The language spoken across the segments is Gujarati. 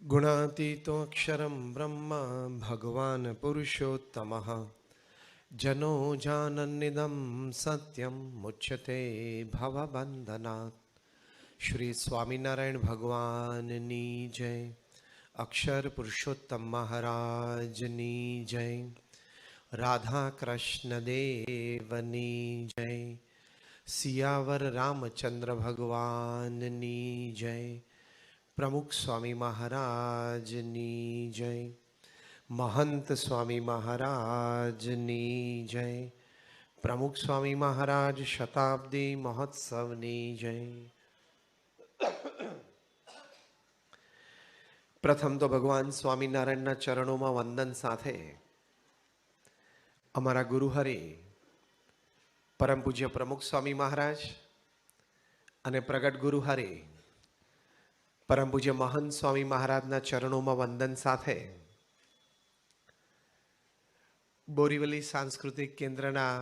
गुणातीतोऽक्षरं ब्रह्म भगवान् पुरुषोत्तमः जनो जानन्निदं सत्यं मुच्यते भवबन्धनात्। श्री स्वामीनारायण भगवाननी जय। अक्षर पुरुषोत्तम महाराजनी जय। राधा कृष्ण देवनी जय। सियावर रामचंद्र भगवाननी जय। प्रमुख स्वामी महाराजनी जय। महंत स्वामी महाराजनी जय। प्रमुख स्वामी महाराज शताब्दी महोत्सवनी जय। प्रथम तो भगवान स्वामीनारायणના ચરણોમાં વંદન સાથે અમારા ગુરુહરિ પરમ પૂજ્ય પ્રમુખ સ્વામી મહારાજ અને પ્રગટ ગુરુહરિ પરમ પૂજ્ય મહંત સ્વામી મહારાજના ચરણોમાં વંદન સાથે બોરીવલી સાંસ્કૃતિક કેન્દ્રના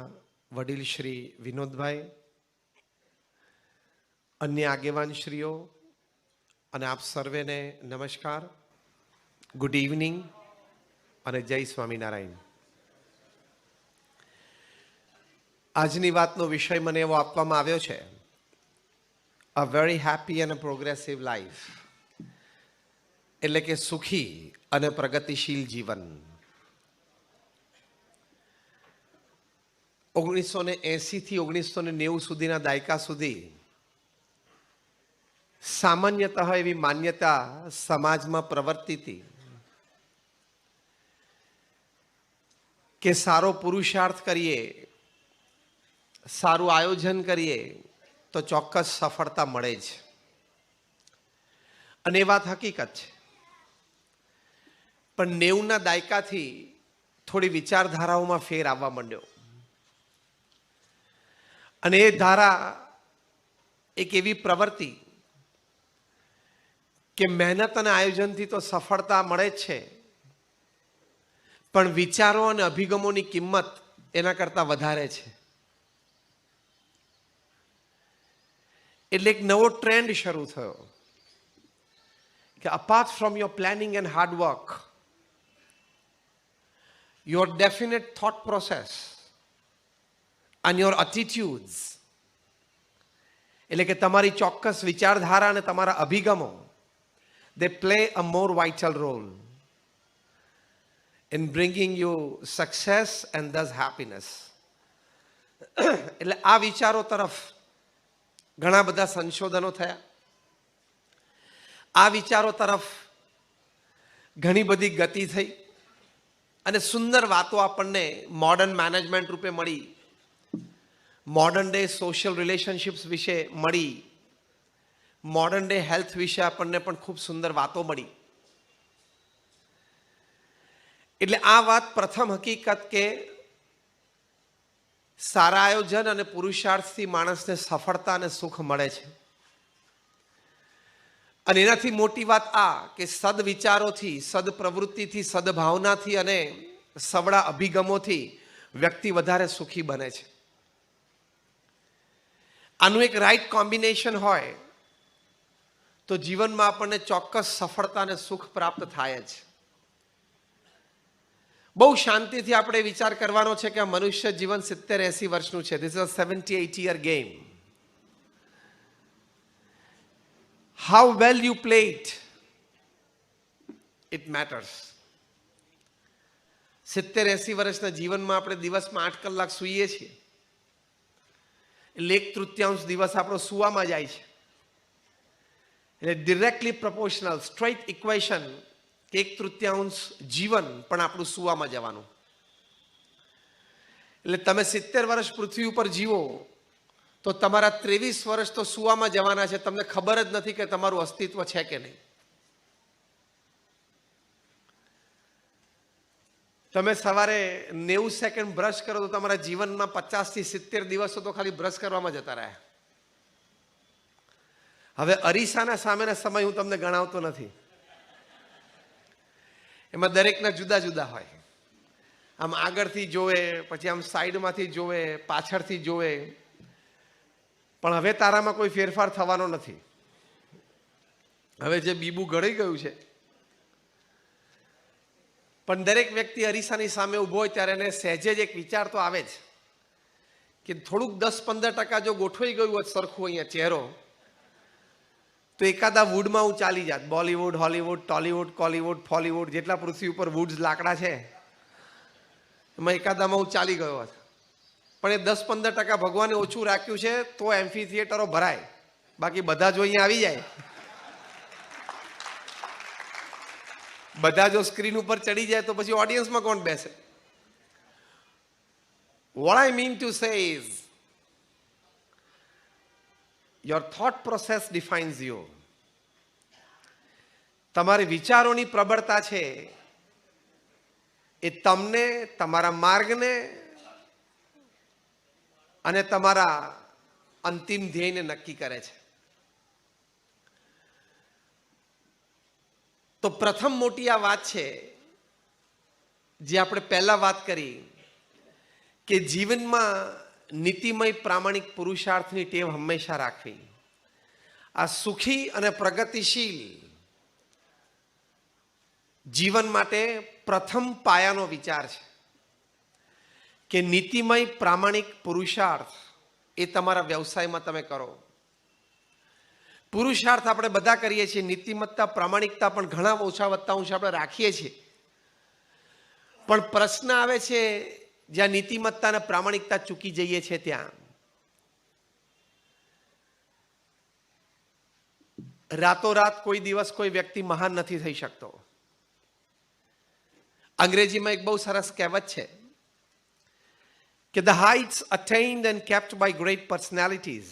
વડીલ શ્રી વિનોદભાઈ, અન્ય આગેવાન શ્રીઓ અને આપ સર્વેને નમસ્કાર, ગુડ ઇવનિંગ અને જય સ્વામિનારાયણ. આજની વાતનો વિષય મને એવો આપવામાં આવ્યો છે, a very happy and progressive life, એટલે કે સુખી અને પ્રગતિશીલ જીવન. 1980 થી 1990 સુધીના દાયકા સુધી સામાન્યતઃ એવી માન્યતા સમાજમાં પ્રવર્તી હતી કે સારો પુરુષાર્થ કરીએ, સારું આયોજન કરીએ તો ચોક્કસ સફળતા મળે જ. અને એ વાત હકીકત છે. પણ 90ના દાયકાથી થોડી વિચારધારાઓમાં ફેર આવવા માંડ્યો અને એ ધારા એક એવી પ્રવૃત્તિ કે મહેનત અને આયોજનથી તો સફળતા મળે જ છે, પણ વિચારો અને અભિગમોની કિંમત એના કરતા વધારે છે. એટલે એક નવો ટ્રેન્ડ શરૂ થયો કે apart from your planning and hard work, your definite thought process and your attitudes, એટલે કે તમારી ચોક્કસ વિચારધારા અને તમારા અભિગમો, they play a more vital role in bringing you success and thus happiness. એટલે આ વિચારો તરફ ઘણા બધા સંશોધનો થયા. આ વિચારો તરફ ઘણી બધી ગતિ થઈ અને સુંદર વાતો આપણને મોડર્ન મેનેજમેન્ટ રૂપે મળી, મોડર્ન ડે સોશિયલ રિલેશનશિપ્સ વિશે મળી, મોડર્ન ડે હેલ્થ વિશે આપણને પણ ખૂબ સુંદર વાતો મળી. એટલે આ વાત પ્રથમ હકીકત કે સારા આયોજન અને પુરુષાર્થથી માણસને સફળતા અને સુખ મળે છે. અને એનાથી મોટી વાત આ કે સદવિચારોથી, સદપ્રવૃત્તિથી, સદભાવનાથી અને સવડા અભિગમોથી વ્યક્તિ વધારે સુખી બને છે. આનું એક રાઈટ કોમ્બિનેશન હોય તો જીવનમાં આપણને ચોક્કસ સફળતા અને સુખ પ્રાપ્ત થાય જ. બહુ શાંતિથી આપણે વિચાર કરવાનો છે કે આ મનુષ્ય જીવન 70-80 વર્ષનું છે. This is a 70-80 year game. How well you play it matters. 70-80 વર્ષના જીવનમાં આપણે દિવસમાં 8 કલાક સૂઈએ છીએ, એટલે 1/3 દિવસ આપણો સુવામાં જાય છે. એટલે ડિરેક્ટલી પ્રોપોર્શનલ સ્ટ્રેટ ઇક્વેશન કે 1/3 જીવન પણ આપણું સુવામાં જવાનું. એટલે તમે 70 વર્ષ પૃથ્વી ઉપર જીવો તો તમારા 23 વર્ષ તો સુવામાં જવાના છે. તમને ખબર જ નથી કે તમારું અસ્તિત્વ છે કે નહીં. તમે સવારે 90 સેકન્ડ બ્રશ કરો તો તમારા જીવનમાં 50 થી 70 દિવસો તો ખાલી બ્રશ કરવામાં જતા રહ્યા. હવે અરીસાના સામેના સમય હું તમને ગણાવતો નથી, એમાં દરેકના જુદા જુદા હોય. આમ આગળથી જોવે, પછી આમ સાઈડમાંથી જોવે, પાછળથી જોવે, પણ હવે તારામાં કોઈ ફેરફાર થવાનો નથી. હવે જે બીબું ગળી ગયું છે પણ દરેક વ્યક્તિ અરીસાની સામે ઊભો હોય ત્યારે એને સહેજે જ એક વિચાર તો આવે જ કે થોડુંક 10-15% જો ગોઠવાઈ ગયું હોત સરખું અહીંયા ચહેરો, તો એકાદા વુડમાં હું ચાલી જાત. બોલિવૂડ, હોલિવૂડ, ટોલિવૂડ, કોલિવૂડ, ફોલિવૂડ, જેટલા પૃથ્વી ઉપર વુડ્સ લાકડા છે એમાં એકાદામાં હું ચાલી ગયો હોત. પણ એ 10-15% ભગવાને ઓછું રાખ્યું છે તો એમ્ફી થિયેટરો ભરાય, બાકી બધા જો અહીંયા આવી જાય, બધા જો સ્ક્રીન ઉપર ચડી જાય તો પછી ઓડિયન્સમાં કોણ બેસે? What I mean to say is, your thought process defines you. તમારી વિચારોની પ્રબળતા છે એ તમને, તમારા માર્ગને અને તમારા અંતિમ ધ્યેયને નક્કી કરે છે. તો પ્રથમ મોટી આ વાત છે જે આપણે પહેલા વાત કરી કે જીવનમાં નીતિમય પ્રામાણિક પુરુષાર્થની ટેવ હંમેશા રાખવી. આ સુખી અને પ્રગતિશીલ જીવન માટે પ્રથમ પાયાનો વિચાર છે કે નીતિમય પ્રામાણિક પુરુષાર્થ એ તમારા વ્યવસાયમાં તમે કરો. પુરુષાર્થ આપણે બધા કરીએ છીએ, નીતિમત્તા પ્રામાણિકતા પણ ઘણા ઓછા વત્તા અંશ આપણે રાખીએ છીએ. પણ પ્રશ્ન આવે છે જ્યાં નીતિમત્તા અને પ્રામાણિકતા ચૂકી જઈએ છીએ ત્યાં. રાતોરાત કોઈ દિવસ કોઈ વ્યક્તિ મહાન નથી થઈ શકતો. અંગ્રેજીમાં એક બહુ સરસ કહેવત છે કે the heights attained and kept by great personalities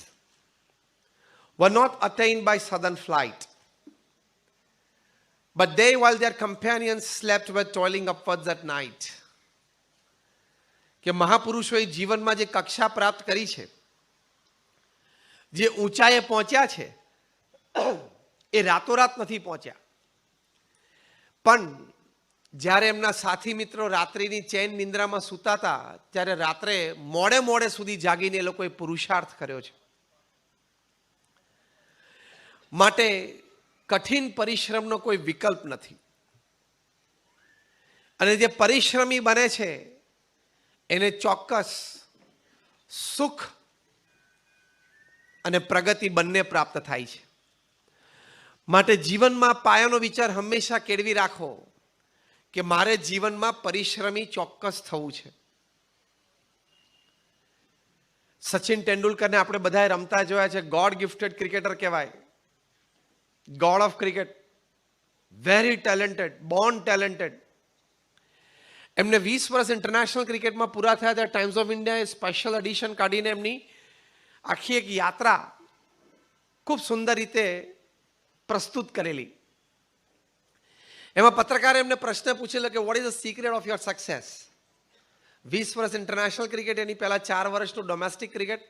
were not attained by sudden flight, but they, while their companions slept, were toiling upwards at night. કે મહાપુરુષોએ જીવનમાં જે કક્ષા પ્રાપ્ત કરી છે, જે ઊંચાઈએ પહોંચ્યા છે, એ રાતોરાત નથી પહોંચ્યા. પણ જ્યારે એમના સાથી મિત્રો રાત્રિની ચેન નિંદ્રામાં સૂતા હતા ત્યારે રાત્રે મોડે મોડે સુધી જાગીને એ લોકોએ પુરુષાર્થ કર્યો છે. માટે કઠિન પરિશ્રમનો કોઈ વિકલ્પ નથી. અને જે પરિશ્રમી બને છે એને ચોક્કસ સુખ અને પ્રગતિ બંને પ્રાપ્ત થાય છે. માટે જીવનમાં પાયાનો વિચાર હંમેશા કેળવી રાખો કે મારે જીવનમાં પરિશ્રમી ચોક્કસ થવું છે. સચિન તેંડુલકરને આપણે બધાએ રમતા જોયા છે. ગોડ ગિફ્ટેડ ક્રિકેટર કહેવાય, God of cricket, very talented, Born talented. એમને 20 વર્ષ ઇન્ટરનેશનલ ક્રિકેટમાં પૂરા થયા ત્યારે ટાઈમ્સ ઓફ ઇન્ડિયાએ સ્પેશિયલ એડિશન કાઢીને એમની આખી એક યાત્રા ખૂબ સુંદર રીતે પ્રસ્તુત કરેલી. એમાં પત્રકારે એમને પ્રશ્ન પૂછેલો કે what is the secret of your success? 20 વર્ષ ઇન્ટરનેશનલ ક્રિકેટ, એની પહેલા 4 વર્ષનું ડોમેસ્ટિક ક્રિકેટ.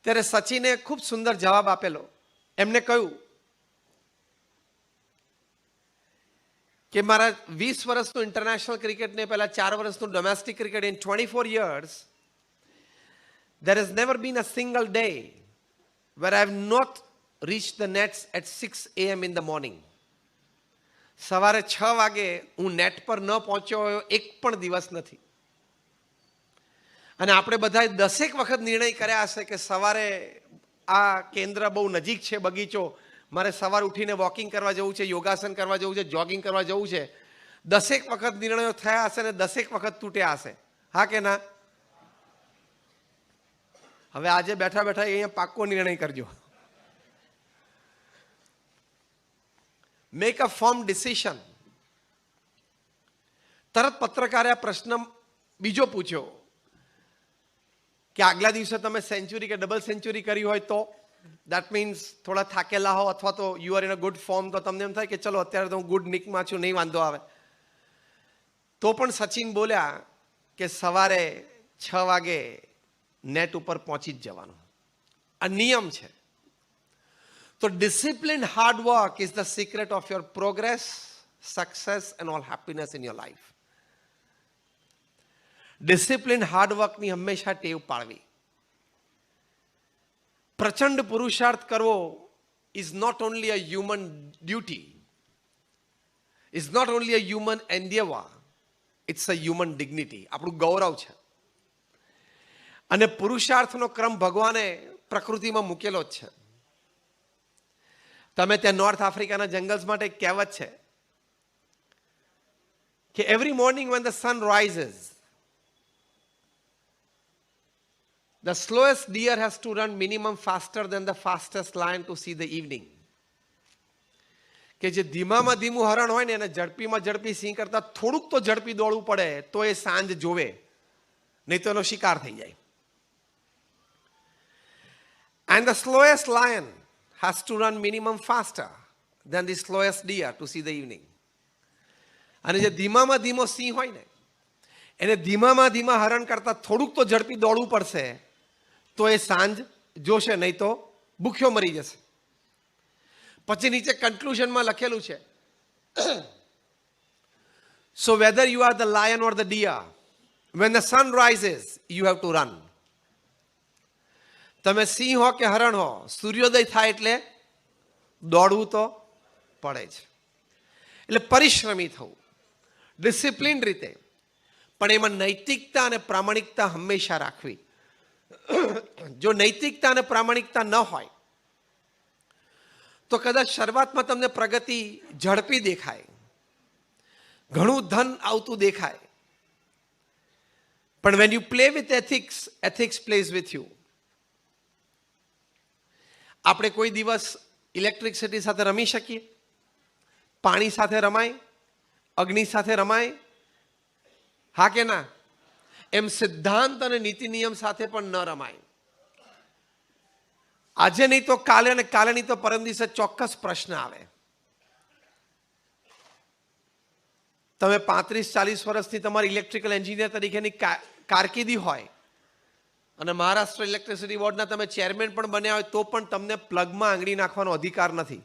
ત્યારે સચિને ખૂબ સુંદર જવાબ આપેલો. એમને કહ્યું કે મારા 20 વર્ષનું ઇન્ટરનેશનલ ક્રિકેટ ને પહેલા 4 વર્ષનું domestic cricket, in 24 years there has never been a single day where I have not reached the nets at 6 AM in the morning. સવારે 6 વાગે હું નેટ પર ન પહોંચ્યો હોય એક પણ દિવસ નથી. અને આપણે બધાએ 10 વખત નિર્ણય કર્યા હશે કે સવારે આ કેન્દ્ર બહુ નજીક છે, બગીચો, મારે સવાર ઉઠીને વોકિંગ કરવા જવું છે, યોગાસન કરવા જવું છે, જોગિંગ કરવા જવું છે. 10 વખત નિર્ણયો થયા હશે ને 10 વખત તૂટ્યા હશે. હા કે ના? હવે આજે બેઠા બેઠા અહીંયા પાક્કો નિર્ણય કરજો. Make a firm decision. તરત પત્રકારે આ પ્રશ્ન બીજો પૂછ્યો કે આગલા દિવસે તમે સેન્ચુરી કે ડબલ સેન્ચુરી કરી હોય તો? દેટ મીન્સ થોડા થાકેલા હો અથવા તો you are in a good form, તો તમને એમ થાય કે ચલો અત્યારે તો હું ગુડ નિકમાં છું, નહીં વાંધો આવે. તો પણ સચિન બોલ્યા કે સવારે 6 વાગે નેટ ઉપર પહોંચી જ જવાનું. આ નિયમ છે. તો discipline hard work is the secret of your progress, success and all happiness in your life. Discipline હાર્ડવર્કની હંમેશા ટેવ પાડવી. પ્રચંડ પુરુષાર્થ કરવો is not only a human duty, is not only a human endeavour, it's a human dignity. આપણું ગૌરવ છે. અને પુરુષાર્થનો ક્રમ ભગવાને પ્રકૃતિમાં મૂકેલો જ છે. તમે ત્યાં નોર્થ આફ્રિકાના જંગલ્સ માટે એક કહેવત છે કે every morning when the sun rises, the slowest deer has to run minimum faster than the fastest lion to see the evening. કે જે ધીમામાં ધીમું હરણ હોય ને એને ઝડપીમાં ઝડપી સિંહ કરતા થોડુંક તો ઝડપી દોડવું પડે તો એ સાંજ જોવે, નહીં તો એનો શિકાર થઈ જાય. And the slowest lion has to run minimum faster than the slowest deer to see the evening. અને જે ધીમામાં ધીમો સિંહ હોય ને એને ધીમામાં ધીમા હરણ કરતા થોડુંક તો ઝડપી દોડવું પડશે તો એ સાંજ જોશે, નહીં તો ભૂખ્યો મરી જશે. પછી નીચે કન્ક્લુઝનમાં લખેલું છે, so whether you are the lion or the deer, when the sun rises you have to run. તમે સિંહ હો કે હરણ હો, સૂર્યોદય થાય એટલે દોડવું તો પડે જ. એટલે પરિશ્રમી થવું, ડિસિપ્લિન રીતે, પણ એમાં નૈતિકતા અને પ્રામાણિકતા હંમેશા રાખવી. જો નૈતિકતા અને પ્રામાણિકતા ન હોય તો કદાચ શરૂઆતમાં તમને પ્રગતિ ઝડપી દેખાય, ઘણું ધન આવતું દેખાય, પણ when you play with ethics, ethics plays with you. આપણે કોઈ દિવસ ઇલેક્ટ્રિસિટી સાથે રમી શકીએ? પાણી સાથે રમાય? અગ્નિ સાથે રમાય? હા કે ના? એમ સિદ્ધાંત અને નીતિ નિયમ સાથે પણ ન રમાય. આજે નહીં તો કાલે, અને કાલે નહીં તો પરમ દિવસે ચોક્કસ પ્રશ્ન આવે. તમે 35-40 વર્ષથી તમારી ઇલેક્ટ્રિકલ એન્જિનિયર તરીકેની કારકિર્દી હોય અને મહારાષ્ટ્ર ઇલેક્ટ્રિસિટી બોર્ડના તમે ચેરમેન પણ બન્યા હોય તો પણ તમને પ્લગમાં આંગળી નાખવાનો અધિકાર નથી.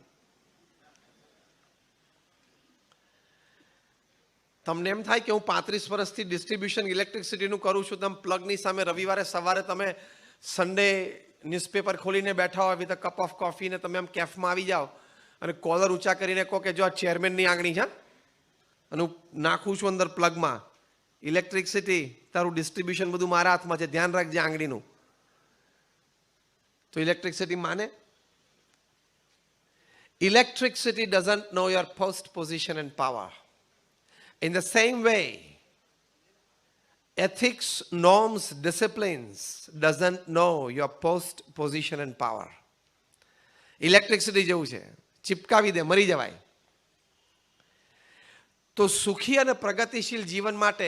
તમને એમ થાય કે હું 35 વર્ષથી ડિસ્ટ્રીબ્યુશન ઇલેક્ટ્રિસિટીનું કરું છું, તમે પ્લગની સામે રવિવારે સવારે તમે સન્ડે ન્યૂઝપેપર ખોલીને બેઠા હોય with a cup of coffee ને તમે આમ કેફમાં આવી જાઓ અને કોલર ઊંચા કરીને કહો કે જો આ ચેરમેનની આંગળી છે અને હું નાખું છું અંદર પ્લગમાં ઇલેક્ટ્રિસિટી, તારું ડિસ્ટ્રીબ્યુશન બધું મારા હાથમાં છે, ધ્યાન રાખજે આંગળીનું, તો ઇલેક્ટ્રિસિટી માને? Electricity doesn't know your post position and power. In the same way, ethics, norms, disciplines doesn't know your post position and power. Electricity જેવું છે, ચિપકાવી દે મરી જવાય. તો સુખી અને પ્રગતિશીલ જીવન માટે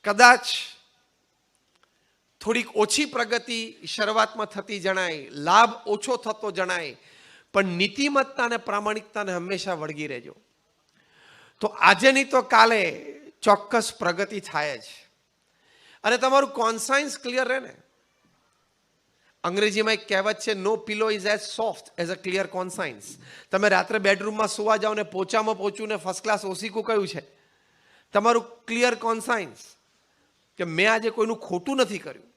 કદાચ થોડીક ઓછી પ્રગતિ શરૂઆતમાં થતી જણાય, લાભ ઓછો થતો જણાય, પણ નીતિમત્તા અને પ્રામાણિકતાને હંમેશા વળગી રહેજો. તો આજે નહીં તો કાલે ચોક્કસ પ્રગતિ થાય જ. અને તમારું કોન્સાયન્સ ક્લિયર રહે ને. અંગ્રેજીમાં એક કહેવત છે, no pillow is as soft as a clear conscience. તમે રાત્રે બેડરૂમમાં સુવા જાઓ ને પોચામાં પોચું ને ફર્સ્ટ ક્લાસ ઓસીકું કયું છે, તમારું ક્લિયર કોન્સાયન્સ કે મેં આજે કોઈનું ખોટું નથી કર્યું,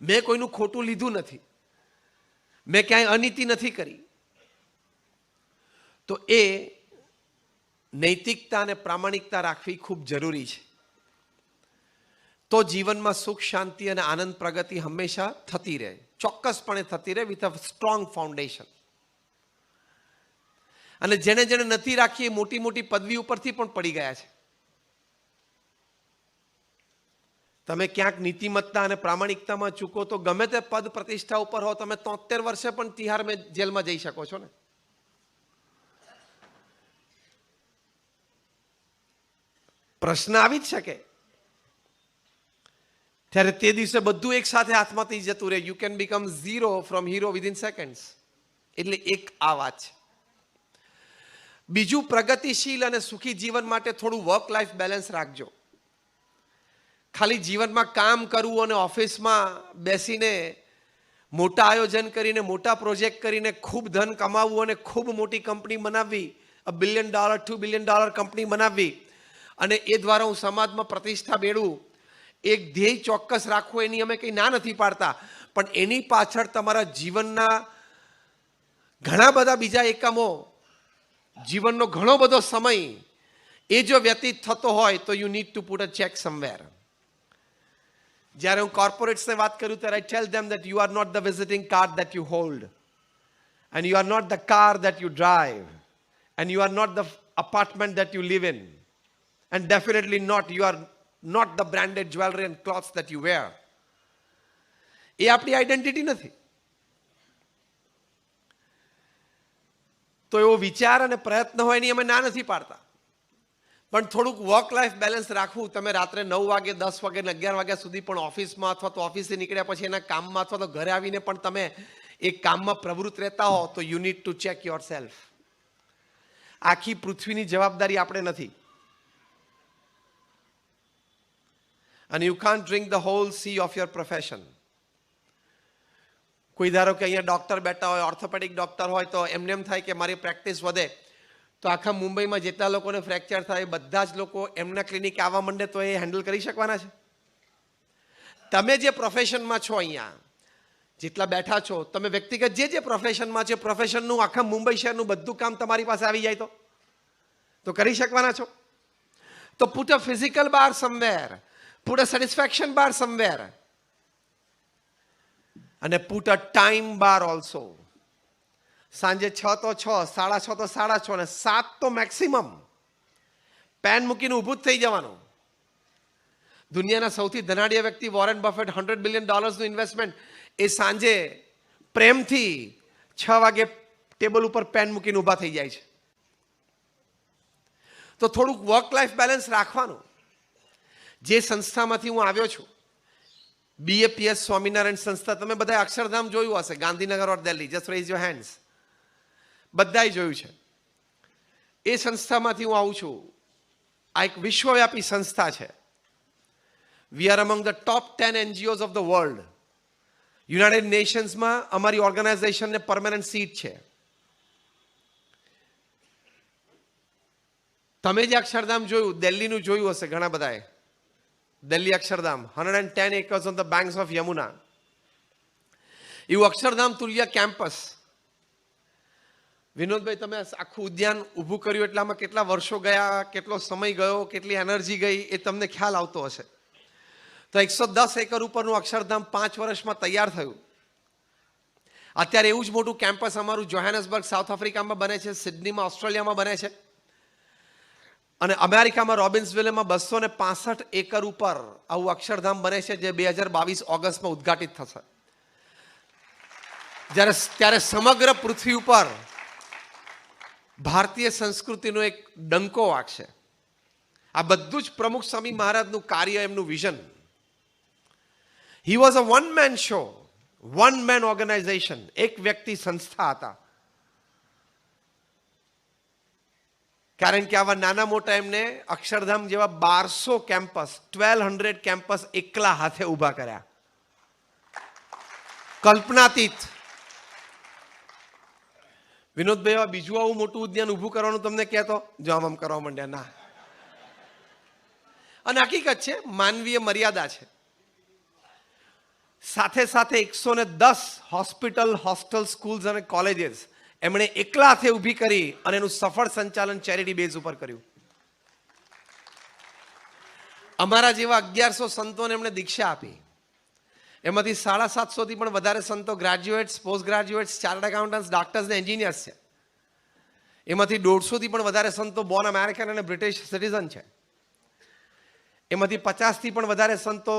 મેં કોઈનું ખોટું લીધું નથી, મેં ક્યાંય અનીતિ નથી કરી, તો એ નૈતિકતા અને પ્રામાણિકતા રાખવી ખૂબ જરૂરી છે. તો જીવનમાં સુખ, શાંતિ અને આનંદ, પ્રગતિ હંમેશા થતી રહે, ચોક્કસપણે થતી રહે વિથ અ સ્ટ્રોંગ ફાઉન્ડેશન. અને જેને જેને નથી રાખી એ મોટી મોટી પદવી ઉપરથી પણ પડી ગયા છે. તમે ક્યાંક નીતિમત્તા અને પ્રામાણિકતામાં ચૂકો તો ગમે તે પદ પ્રતિષ્ઠા ઉપર હો, તમે 73 વર્ષે પણ તિહાર જેલમાં જઈ શકો છો ને. પ્રશ્ન આવી જ શકે. ત્યારે તે દિવસે બધું એક સાથે હાથમાંથી જતું રહે. You can become zero from hero within seconds. એટલે એક આ વાત છે. બીજું, પ્રગતિશીલ અને સુખી જીવન માટે થોડું વર્ક લાઈફ બેલેન્સ રાખજો. ખાલી જીવનમાં કામ કરવું અને ઓફિસમાં બેસીને મોટા આયોજન કરીને, મોટા પ્રોજેક્ટ કરીને ખૂબ ધન કમાવવું અને ખૂબ મોટી કંપની બનાવવી, $1 બિલિયન, $2 બિલિયન કંપની બનાવવી અને એ દ્વારા હું સમાજમાં પ્રતિષ્ઠા મેળવું, એક ધ્યેય ચોક્કસ રાખવું, એની અમે કંઈ ના નથી પાડતા, પણ એની પાછળ તમારા જીવનના ઘણા બધા બીજા એકમો, જીવનનો ઘણો બધો સમય એ જો વ્યતીત થતો હોય તો you need to put a check somewhere. જ્યારે હું કોર્પોરેટ્સને વાત કરું ત્યારે I tell them that you are not the visiting card that you hold, and you are not the car that you drive, and you are not the apartment that you live in, and definitely not you are not the branded jewelry and clothes that you wear. એ આપણી આઈડેન્ટિટી નથી. તો એવો વિચાર અને પ્રયત્ન હોય એની અમે ના નથી પાડતા, પણ થોડુંક વર્ક લાઈફ બેલેન્સ રાખવું. તમે રાત્રે 9 વાગે 10 વાગે ને 11 વાગ્યા સુધી પણ ઓફિસમાં અથવા તો ઓફિસથી નીકળ્યા પછી એના કામમાં અથવા તો ઘરે આવીને પણ તમે એ કામમાં પ્રવૃત્ત રહેતા હો તો you need to check yourself. આખી પૃથ્વીની જવાબદારી આપણે નથી, અને you can't drink the whole sea of your profession. કોઈ ધારો કે અહીંયા ડૉક્ટર બેઠા હોય, ઓર્થોપેડિક ડૉક્ટર હોય, તો એમને એમ થાય કે મારી પ્રેક્ટિસ વધે તો આખા મુંબઈમાં જેટલા લોકોને ફ્રેક્ચર થાય બધા જ લોકો એમના ક્લિનિકે આવવા માંડે તો એ હેન્ડલ કરી શકવાના છે? તમે જે પ્રોફેશનમાં છો, અહીંયા જેટલા બેઠા છો, તમે વ્યક્તિગત જે પ્રોફેશનમાં છે, પ્રોફેશનનું આખા મુંબઈ શહેરનું બધું કામ તમારી પાસે આવી જાય તો કરી શકવાના છો? તો put a physical bar somewhere, put a satisfaction bar somewhere, અને put a time bar also. સાંજે 6 તો 6, 6:30 તો 6:30, અને 7 તો મેક્સિમમ પેન મૂકીને ઊભું જ થઈ જવાનું. દુનિયાના સૌથી ધનાઢ્ય વ્યક્તિ વોરેન બફેટ, $100 બિલિયન ઇન્વેસ્ટમેન્ટ, એ સાંજે પ્રેમથી 6 વાગે ટેબલ ઉપર પેન મૂકીને ઊભા થઈ જાય છે. તો થોડુંક વર્ક લાઈફ બેલેન્સ રાખવાનું. જે સંસ્થામાંથી હું આવ્યો છું, BAPS સ્વામિનારાયણ સંસ્થા, તમે બધા અક્ષરધામ જોયું હશે, Gandhinagar or Delhi, just raise your hands. બધાએ જોયું છે. એ સંસ્થામાંથી હું આવું છું. આ એક વિશ્વવ્યાપી સંસ્થા છે. We are among the top 10 NGOs of the world. United નેશન્સમાં અમારી ઓર્ગેનાઇઝેશનને પરમેનન્ટ સીટ છે. તમે જે અક્ષરધામ જોયું, દિલ્હીનું જોયું હશે ઘણા બધાએ. Delhi Akshardham, 110 acres on the banks of Yamuna. એવું અક્ષરધામ તુલ્ય કેમ્પસ. વિનોદભાઈ, તમે આખું ઉદ્યાન ઊભું કર્યું એટલે આમાં કેટલા વર્ષો ગયા, કેટલો સમય ગયો, કેટલી એનર્જી ગઈ, એ તમને ખ્યાલ આવતો હશે. તો 110 એકર ઉપરનું અક્ષરધામ 5 વર્ષમાં તૈયાર થયું. અત્યારે એવું જ મોટું કેમ્પસ અમારું જોહાનસબર્ગ સાઉથ આફ્રિકામાં બને છે, સિડનીમાં ઓસ્ટ્રેલિયામાં બને છે, અને અમેરિકામાં રોબિન્સવિલમાં 265 એકર ઉપર આવું અક્ષરધામ બને છે, જે 2022 ઓગસ્ટમાં ઉદ્ઘાટિત થશે. ત્યારે સમગ્ર પૃથ્વી ઉપર ભારતીય સંસ્કૃતિનો એક ડંકો વાગશે. આ બધું જ પ્રમુખ સ્વામી મહારાજનું કાર્ય, એમનું vision. He was a one man show, one man organisation. એક વ્યક્તિ સંસ્થા હતા. કારણ કે આવા નાના મોટા એમને અક્ષરધામ જેવા 1200 કેમ્પસ, 1200 કેમ્પસ એકલા હાથે ઊભા કર્યા. કલ્પનાતીત. વિનોદભાઈ, બીજું આવું મોટું ઉદ્યાન ઊભું કરવાનું તમને કહેતો જો આમ કરવા માંડ્યા. ના. અને હકીકત છે, માનવીય મર્યાદા છે. સાથે સાથે 110 હોસ્પિટલ, હોસ્ટેલ, સ્કૂલ્સ અને કોલેજીસ એમણે એકલા હાથે ઊભી કરી અને એનું સફળ સંચાલન ચેરિટી બેઝ ઉપર કર્યું. અમારા જેવા 1100 સંતોને એમણે દીક્ષા આપી. એમાંથી 750 થી પણ વધારે સંતો graduates, post graduates, chartered accountants, doctors ને એન્જિનિયર્સ છે. એમાંથી 150 થી પણ વધારે સંતો બોર્ન અમેરિકન અને બ્રિટિશ સિટીઝન છે. એમાંથી 50 થી પણ વધારે સંતો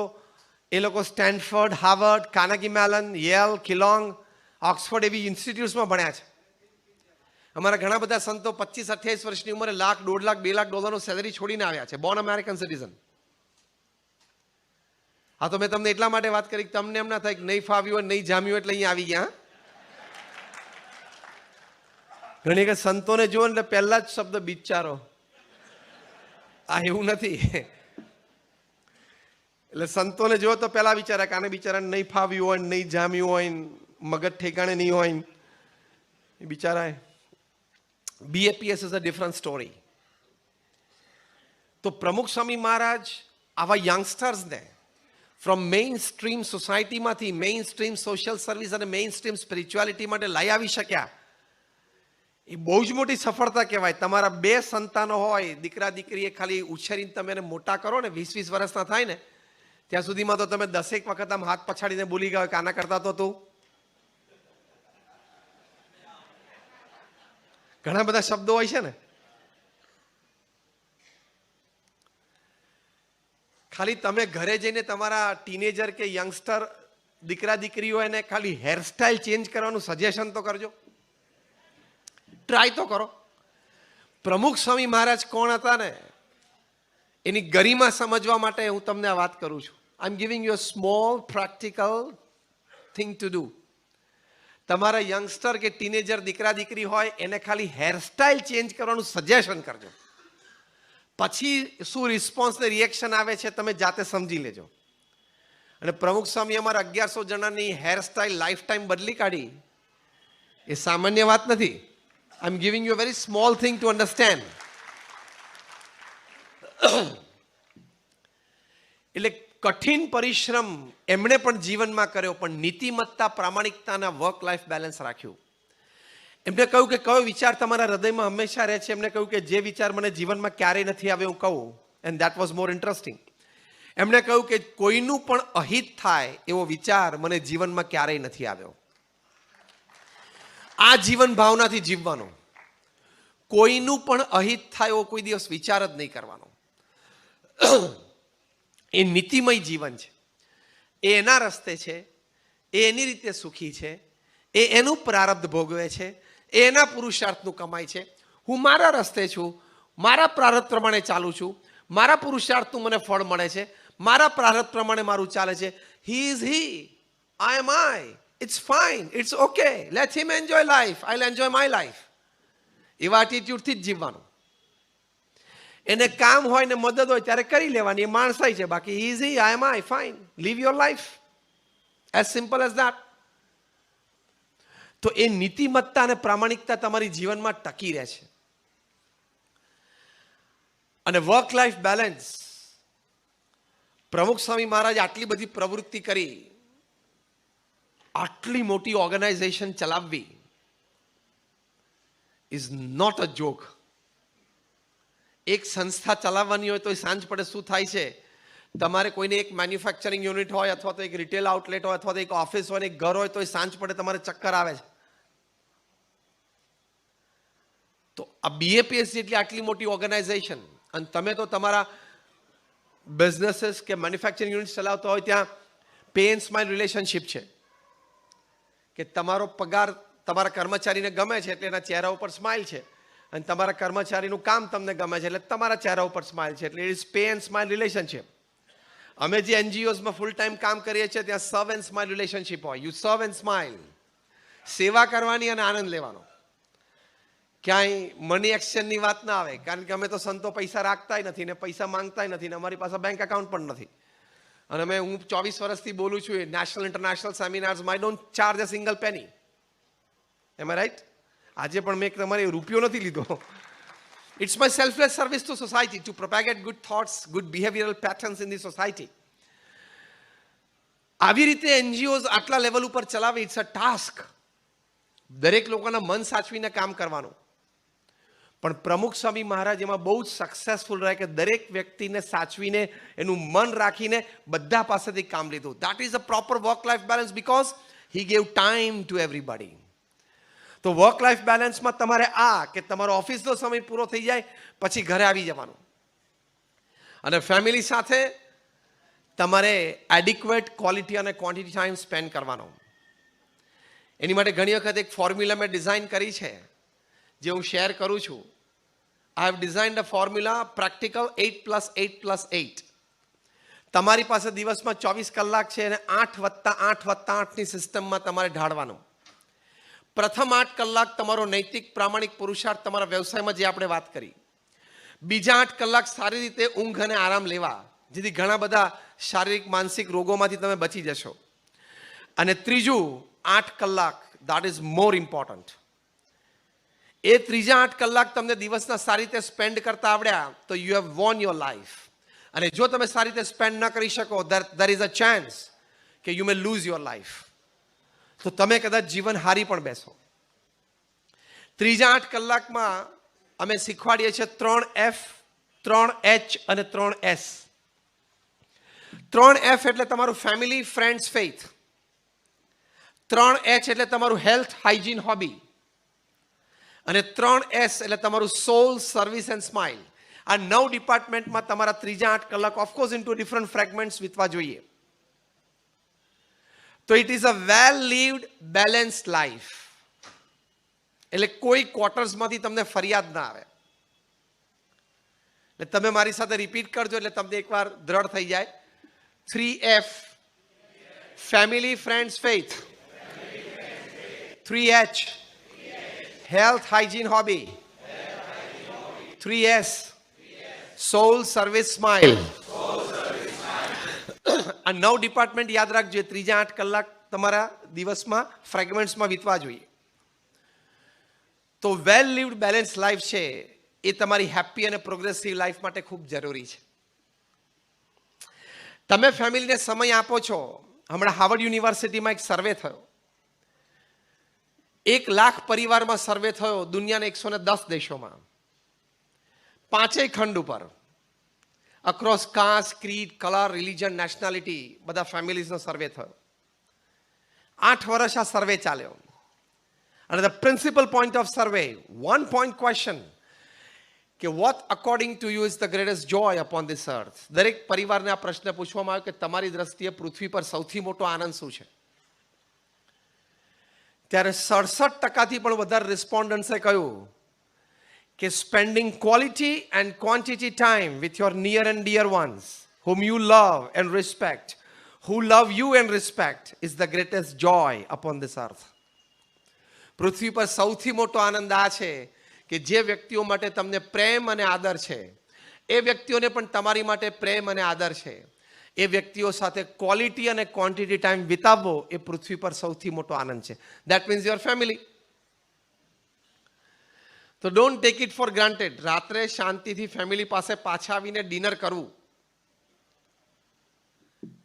એ લોકો Stanford, Harvard, Carnegie Mellon, Yale, Kellogg, Oxford એવી ઇન્સ્ટિટ્યૂટ્સમાં ભણ્યા છે. અમારા ઘણા બધા સંતો 25-28 વર્ષની ઉંમરે $1,00,000, $1.5 લાખ, $2 લાખનો સેલરી છોડીને આવ્યા છે, બોર્ન અમેરિકન સિટીઝન. હા, તો મેં તમને એટલા માટે વાત કરી કે તમને એમ ના થાય કે નહીં ફાવ્યું હોય, નહીં જામ્યું એટલે અહીંયા આવી ગયા. ઘણી વખત સંતોને જુઓ એટલે પહેલા જ શબ્દ બિચારો. આ એવું નથી. એટલે સંતોને જુઓ તો પહેલા વિચારે કે આને બિચારાને નહીં ફાવ્યું હોય, નહીં જામ્યું હોય, મગજ ઠેકાણે નહીં હોય, એ બિચારા. BAPS is a different story. તો પ્રમુખ સ્વામી મહારાજ આવા યંગસ્ટર્સને ફ્રોમ મેઇન સ્ટ્રીમ સોસાયટીમાંથી મેઇન સ્ટ્રીમ સોશિયલ સર્વિસ અને મેઇન સ્ટ્રીમ સ્પિરિચ્યુઆલિટી માટે લઈ આવી શક્યા. એ બહુ જ મોટી સફળતા કહેવાય. તમારા 2 સંતાનો હોય, દીકરા દીકરીએ ખાલી ઉછેરીને તમે એને મોટા કરો ને, 20-20 વર્ષના થાય ને ત્યાં સુધીમાં તો તમે 10 વખત આમ હાથ પછાડીને બોલી ગયા કે આના કરતા તો તું. ઘણા બધા શબ્દો હોય છે ને. ખાલી તમે ઘરે જઈને તમારા ટીનેજર કે યંગસ્ટર દીકરા દીકરીઓ એને ખાલી હેરસ્ટાઇલ ચેન્જ કરવાનું સજેશન તો કરજો, ટ્રાય તો કરો. પ્રમુખ સ્વામી મહારાજ કોણ હતા ને એની ગરિમા સમજવા માટે હું તમને આ વાત કરું છું. I am giving you a small practical thing to do. તમારા યંગસ્ટર કે ટીનેજર દીકરા દીકરી હોય એને ખાલી હેરસ્ટાઇલ ચેન્જ કરવાનું સજેશન કરજો. પછી શું રિસ્પોન્સ ને રિએક્શન આવે છે તમે જાતે સમજી લેજો. અને પ્રમુખ સ્વામી અમારા 1100 જણાની હેરસ્ટાઇલ લાઈફ ટાઈમ બદલી કાઢી એ સામાન્ય વાત નથી. I am giving you a very small thing to understand. એટલે કઠિન પરિશ્રમ એમણે પણ જીવનમાં કર્યો, પણ નીતિમત્તા પ્રામાણિકતાના વર્ક લાઈફ બેલેન્સ રાખ્યું. એમને કહ્યું કે કયો વિચાર તમારા હૃદયમાં હંમેશા રહે છે. એમને કહ્યું કે જે વિચાર મને જીવનમાં ક્યારેય નથી આવ્યો હું કહું. And that was more interesting. એમણે કહ્યું કે કોઈનું પણ અહિત થાય એવો વિચાર મને જીવનમાં ક્યારેય નથી આવ્યો. આ જીવન ભાવનાથી જીવવાનો. કોઈનું પણ અહિત થાય એવો કોઈ દિવસ વિચાર જ નહીં કરવાનો. એ નીતિમય જીવન છે. એ એના રસ્તે છે, એ એની રીતે સુખી છે, એ એનું પ્રારબ્ધ ભોગવે છે, એ એના પુરુષાર્થનું કમાય છે. હું મારા રસ્તે છું, મારા પ્રારબ્ધ પ્રમાણે ચાલું છું, મારા પુરુષાર્થનું મને ફળ મળે છે, મારા પ્રારબ્ધ પ્રમાણે મારું ચાલે છે. He is he, I am I, it's fine, it's okay, let him enjoy life, I will enjoy my life. એવા એટીટ્યુડથી જ જીવવાનું. એને કામ હોય ને મદદ હોય ત્યારે કરી લેવાની, એ માણસાઈ છે. બાકી he is he, I am I, fine, live your life, as simple as that. તો એ નીતિમત્તા અને પ્રામાણિકતા તમારી જીવનમાં ટકી રહે છે. અને વર્ક લાઈફ બેલેન્સ, પ્રમુખ સ્વામી મહારાજ આટલી બધી પ્રવૃત્તિ કરી, આટલી મોટી ઓર્ગેનાઇઝેશન ચલાવવી ઇઝ નોટ અ જોક. એક સંસ્થા ચલાવવાની હોય તો સાંજ પડે શું થાય છે, તમારે કોઈને એક મેન્યુફેક્ચરિંગ યુનિટ હોય અથવા તો એક રિટેલ આઉટલેટ હોય અથવા તો એક ઓફિસ હોય, એક ઘર હોય, તો સાંજ પડે તમારે ચક્કર આવે છે. તો આ બીએપીએસ જેટલી આટલી મોટી ઓર્ગેનાઇઝેશન, અને તમે તો તમારા બિઝનેસીસ કે મેન્યુફેક્ચરિંગ યુનિટ ચલાવતા હોય ત્યાં પે એન્ડ સ્માઇલ રિલેશનશિપ છે કે તમારો પગાર તમારા કર્મચારીને ગમે છે એટલે એના ચહેરા ઉપર સ્માઇલ છે, અને તમારા કર્મચારીનું કામ તમને ગમે છે એટલે તમારા ચહેરા ઉપર સ્માઇલ છે. એટલે it is pay and smile relationship. અમે જે એનજીઓઝમાં ફૂલ ટાઈમ કામ કરીએ છીએ ત્યાં સર્વ એન્ડ સ્માઇલ રિલેશનશિપ હોય. યુ સર્વ એન્ડ સ્માઇલ. સેવા કરવાની અને આનંદ લેવાનો. ક્યાંય મની એક્સચેન્જની વાત ના આવે, કારણ કે અમે તો સંતો પૈસા રાખતાય નથી ને પૈસા માંગતાય નથી ને અમારી પાસે બેંક એકાઉન્ટ પણ નથી. અને હું 24 વર્ષથી બોલું છું નેશનલ ઇન્ટરનેશનલ સેમિનાર્સમાં. I don't charge a single penny. Am I right? આજે પણ મેં તમારે રૂપિયો નથી લીધો. It's my selfless service to society, to propagate good thoughts, good behavioural patterns in the society. આવી રીતે એનજીઓઝ આટલા લેવલ ઉપર ચલાવે, ઇટ્સ અ ટાસ્ક. દરેક લોકોના મન સાચવીને કામ કરવાનું. પણ પ્રમુખ સ્વામી મહારાજ એમાં બહુ જ સક્સેસફુલ રહે કે દરેક વ્યક્તિને સાચવીને એનું મન રાખીને બધા પાસેથી કામ લીધું. That is a proper work life balance because he gave time to everybody. તો વર્ક લાઈફ બેલેન્સમાં તમારે આ કે તમારો ઓફિસનો સમય પૂરો થઈ જાય પછી ઘરે આવી જવાનું, અને ફેમિલી સાથે તમારે એડિક્વેટ ક્વોલિટી અને ક્વોન્ટિટી ટાઈમ સ્પેન્ડ કરવાનો. એની માટે ઘણી વખત એક ફોર્મ્યુલા મેં ડિઝાઇન કરી છે જે હું શેર કરું છું. I have designed a formula practical 8+8+8. તમારી પાસે દિવસમાં 24 કલાક છે અને 8+8+8ની સિસ્ટમમાં તમારે ઢાળવાનું. પ્રથમ 8 કલાક તમારો નૈતિક પ્રામાણિક પુરુષાર્થ તમારા વ્યવસાયમાં જે આપણે વાત કરી. બીજા 8 કલાક સારી રીતે ઊંઘ અને આરામ લેવા, જેથી ઘણા બધા શારીરિક માનસિક રોગોમાંથી તમે બચી જશો. અને ત્રીજું 8 કલાક, દેટ ઇઝ મોર ઇમ્પોર્ટન્ટ. એ ત્રીજા 8 કલાક તમને દિવસના સારી રીતે સ્પેન્ડ કરતા આવડ્યા તો you have von your life. અને જો તમે સારી રીતે સ્પેન્ડ ન કરી શકો, there is a chance કે you may lose your life. તો તમે કદાચ જીવન હારી પણ બેસો. ત્રીજા 8 કલાકમાં અમે શીખવાડીએ છીએ 3F, 3H અને 3S. 3F એટલે તમારું ફેમિલી, ફ્રેન્ડ્સ, ફેથ. 3H એટલે તમારું હેલ્થ, હાઇજીન, હોબી. અને 3S એટલે તમારું સોલ, સર્વિસ એન્ડ સ્માઇલ. આ 9 ડિપાર્ટમેન્ટમાં તમારા ત્રીજા 8 કલાક ઓફકોર્સ ઇન્ટુ ડિફરન્ટ ફ્રેગમેન્ટ્સ વીતવા જોઈએ. તો it is a well lived balanced life. એટલે કોઈ ક્વાર્ટર્સમાંથી તમને ફરિયાદ ના આવે. એટલે તમે મારી સાથે રિપીટ કરજો એટલે તમને એકવાર દ્રઢ થઈ જાય. 3F family, friends, faith. 3H health, hygiene, hobby. 3S સોલ, સર્વિસ, સ્માઇલ. આ 9 ડિપાર્ટમેન્ટ યાદ રાખજો. ત્રીજા 8 કલાક તમારા દિવસમાં ફ્રેગમેન્ટ્સમાં વીતવા જોઈએ. તો વેલ લીવડ બેલેન્સ લાઈફ છે એ તમારી હેપી અને પ્રોગ્રેસિવ લાઈફ માટે ખૂબ જરૂરી છે. તમે ફેમિલીને સમય આપો છો. હમણાં હાર્વર્ડ યુનિવર્સિટીમાં એક સર્વે થયો. 1 લાખ પરિવારમાં સર્વે થયો દુનિયાના 110 દેશોમાં, 5 ખંડ ઉપર, across caste, creed, colour, religion, nationality, બધા ફેમિલીઝનો સર્વે થયો. 8 વર્ષ આ સર્વે ચાલ્યો. અને the principal point of survey, 1 point question, કે what according to you is the greatest joy upon this earth. દરેક પરિવારને આ પ્રશ્ન પૂછવામાં આવ્યો કે તમારી દ્રષ્ટિએ પૃથ્વી પર સૌથી મોટો આનંદ શું છે. ત્યારે 67% પણ વધારે રિસ્પોન્ડન્ટ્સે કહ્યું કે spending quality and quantity time with your near and dear ones whom you love and respect, who love you and respect, is the greatest joy upon this earth. પૃથ્વી પર સૌથી મોટો આનંદ આ છે કે જે વ્યક્તિઓ માટે તમને પ્રેમ અને આદર છે એ વ્યક્તિઓને પણ તમારી માટે પ્રેમ અને આદર છે. એ વ્યક્તિઓ સાથે ક્વોલિટી અને ક્વોન્ટિટી ટાઈમ વિતાવવો એ પૃથ્વી પર સૌથી મોટો આનંદ છે. That means your family. તો don't take it for granted. રાત્રે શાંતિથી ફેમિલી પાસે પાછા આવીને ડિનર કરવું.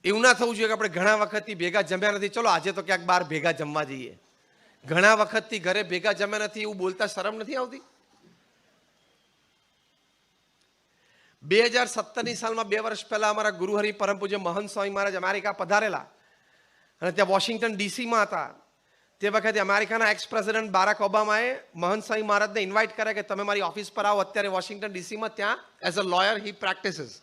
એવું ના થવું જોઈએ કે આપણે ઘણા વખતથી ભેગા જમ્યા નથી, ચલો આજે તો ક્યાંક બહાર ભેગા જમવા જઈએ. ઘણા વખતથી ઘરે ભેગા જમ્યા નથી એવું બોલતા શરમ નથી આવતી? 2017ની સાલમાં 2 વર્ષ પહેલા અમારા ગુરુહરિ પરમ પૂજ્ય મહંત સ્વામી મહારાજ અમેરિકા પધારેલા અને ત્યાં વોશિંગ્ટન ડીસીમાં હતા. તે વખતે અમેરિકાના એક્સ પ્રેસિડેન્ટ બારાક ઓબામાએ મહંત સ્વામી મહારાજને ઇન્વાઇટ કર્યા કે તમે મારી ઓફિસ પર આવો. અત્યારે વોશિંગ્ટન ડીસીમાં ત્યાં as a lawyer he practices.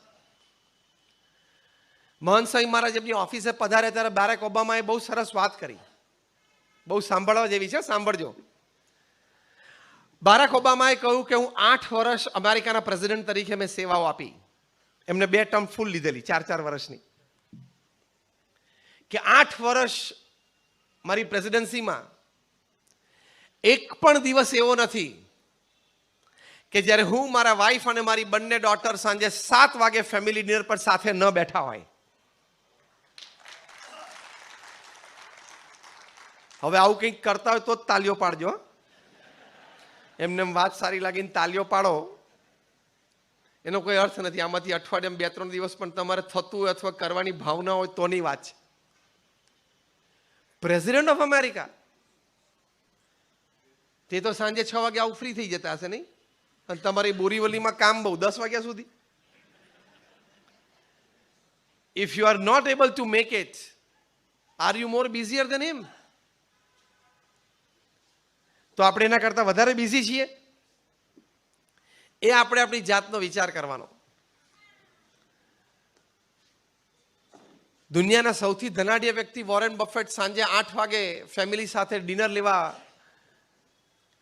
મહંત સ્વામી મહારાજ એમની ઓફિસે પધાર્યા ત્યારે બારાક ઓબામાએ બહુ સરસ વાત કરી. બહુ સાંભળવા જેવી છે, સાંભળજો. બારાક ઓબામાએ કહ્યું કે હું 8 વર્ષ અમેરિકાના પ્રેસિડેન્ટ તરીકે મેં સેવાઓ આપી. એમને 2 ટર્મ ફૂલ લીધેલી 4 વર્ષની. કે 8 વર્ષ મારી પ્રેસિડેન્સીમાં એક પણ દિવસ એવો નથી કે જ્યારે હું, મારા વાઈફ અને મારી બંને ડોટર સાંજે 7 વાગે ફેમિલી ડિનર પર સાથે ન બેઠા હોય. હવે આવું કંઈક કરતા હોય તો જ તાલીઓ પાડજો. એમને વાત સારી લાગીને તાલીઓ પાડો એનો કોઈ અર્થ નથી. આમાંથી અઠવાડિયામાં 2-3 દિવસ પણ તમારે થતું હોય અથવા કરવાની ભાવના હોય તોની વાત છે. પ્રેસિડેન્ટ ઓફ અમેરિકા તે તો સાંજે 6 વાગે આવું ફ્રી થઈ જતા હશે નહીં? અને તમારી બોરીવલીમાં કામ બહુ 10 વાગ્યા સુધી. If you are not able to make it, are you more busier than him? તો આપણે એના કરતા વધારે બિઝી છીએ? એ આપણે આપણી જાતનો વિચાર કરવાનો. દુનિયાના સૌથી ધનાઢ્ય વ્યક્તિ વોરેન બફેટ સાંજે 8 વાગે ફેમિલી સાથે ડિનર લેવા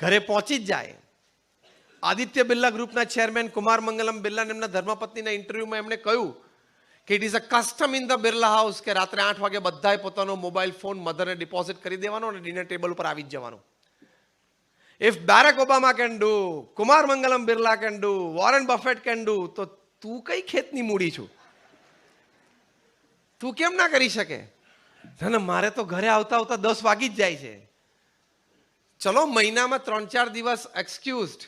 ઘરે પહોંચી જ જાય. આદિત્ય બિરલા ગ્રુપના ચેરમેન કુમાર મંગલમ બિરલાને એમના ધર્મપત્નીના ઇન્ટરવ્યુમાં એમણે કહ્યું કે it is a custom in the Birla house કે રાત્રે 8 વાગે બધાએ પોતાનો મોબાઈલ ફોન મધરને ડિપોઝિટ કરી દેવાનો અને ડિનર ટેબલ ઉપર આવી જ જવાનું. If Barack Obama can do, Kumar Mangalam Birla can do, Warren Buffett can do, તો તું કઈ ખેતની મૂડી છું? તું કેમ ના કરી શકે? ના, મારે તો ઘરે આવતા 10 વાગી જ જાય છે. ચલો મહિનામાં 3-4 દિવસ એક્સક્યુઝડ,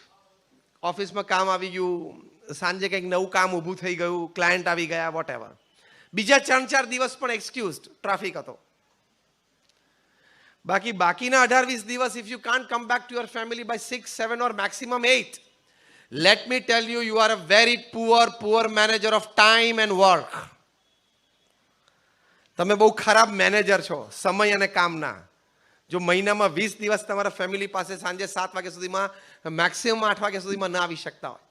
ઓફિસમાં કામ આવી ગયું, સાંજે કંઈક નવું કામ ઊભું થઈ ગયું, ક્લાયન્ટ આવી ગયા, વોટ એવર. બીજા 3-4 દિવસ પણ એક્સક્યુઝડ, ટ્રાફિક હતો. બાકીના 18-20 દિવસ if you can't come back to your family by 6, 7 or maximum 8, let me tell you, you are a very poor manager of time and work. તમે બહુ ખરાબ મેનેજર છો સમય અને કામના. જો મહિનામાં 20 દિવસ તમારા ફેમિલી પાસે સાંજે 7 વાગ્યા સુધીમાં, મેક્સિમમ 8 વાગ્યા સુધીમાં ના આવી શકતા હોય,